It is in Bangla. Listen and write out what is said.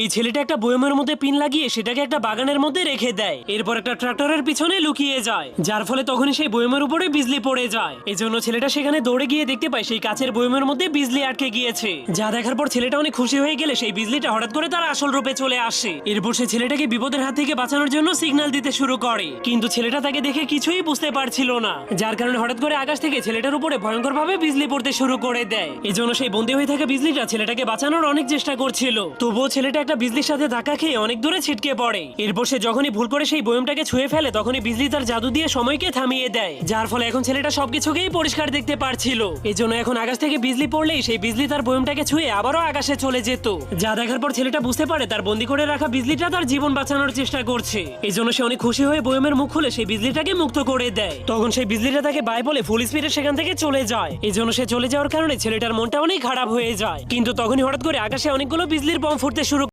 এই ছেলেটা একটা বয়মের মধ্যে পিন লাগিয়ে সেটাকে একটা বাগানের মধ্যে রেখে দেয়। এরপর একটা ট্রাক্টরের পিছনে লুকিয়ে যায়, যার ফলে তখনই সেই বয়মের উপরে বিজলি পড়ে যায়। এজন্য ছেলেটা সেখানে দৌড়ে গিয়ে দেখতে পায় সেই কাচের বয়মের মধ্যে বিজলি আটকে গিয়েছে। যা দেখার পর ছেলেটা অনেক খুশি হয়ে গেলে সেই বিজলিটা হঠাৎ করে তার আসল রূপে চলে আসে। এরপর সে ছেলেটাকে বিপদের হাত থেকে বাঁচানোর জন্য সিগন্যাল দিতে শুরু করে, কিন্তু ছেলেটা তাকে দেখে কিছুই বুঝতে পারছিল না, যার কারণে হঠাৎ করে আকাশ থেকে ছেলেটার উপরে ভয়ঙ্কর ভাবে বিজলি পড়তে শুরু করে দেয়। এজন্য সেই বন্দী হয়ে থাকা বিজলিটা ছেলেটাকে বাঁচানোর অনেক চেষ্টা করছিল, তবুও ছেলেটা একটা বিজলির সাথে ধাক্কা খেয়ে অনেক দূরে ছিটকে পড়ে। এরপর সে যখনই ভুল করে সেই বয়মটাকে ছুঁয়ে ফেলে তখনই বিজলি তার জাদু দিয়ে সময়কে থামিয়ে দেয়, যার ফলে এখন ছেলেটা সবকিছুকেই পরিষ্কার দেখতে পারছিল। এজন্য এখন আকাশ থেকে বিজলি পড়লেই সেই বিজলি তার বয়মটাকে ছুঁয়ে আবারও আকাশে চলে যেত। যা দেখার পর ছেলেটা বুঝতে পারে তার বন্দী করে রাখা বিজলিটা তার জীবন বাঁচানোর চেষ্টা করছে। এজন্য সে অনেক খুশি হয়ে বয়মের মুখ খুলে সেই বিজলিটাকে মুক্ত করে দেয়। তখন সেই বিজলিটা তাকে বাই বলে ফুল স্পিডে সেখান থেকে চলে যায়। এজন্য সে চলে যাওয়ার কারণে ছেলেটার মনটা অনেক খারাপ হয়ে যায়, কিন্তু তখনই হঠাৎ করে আকাশে অনেকগুলো বিজলির বম ফুটতে শুরু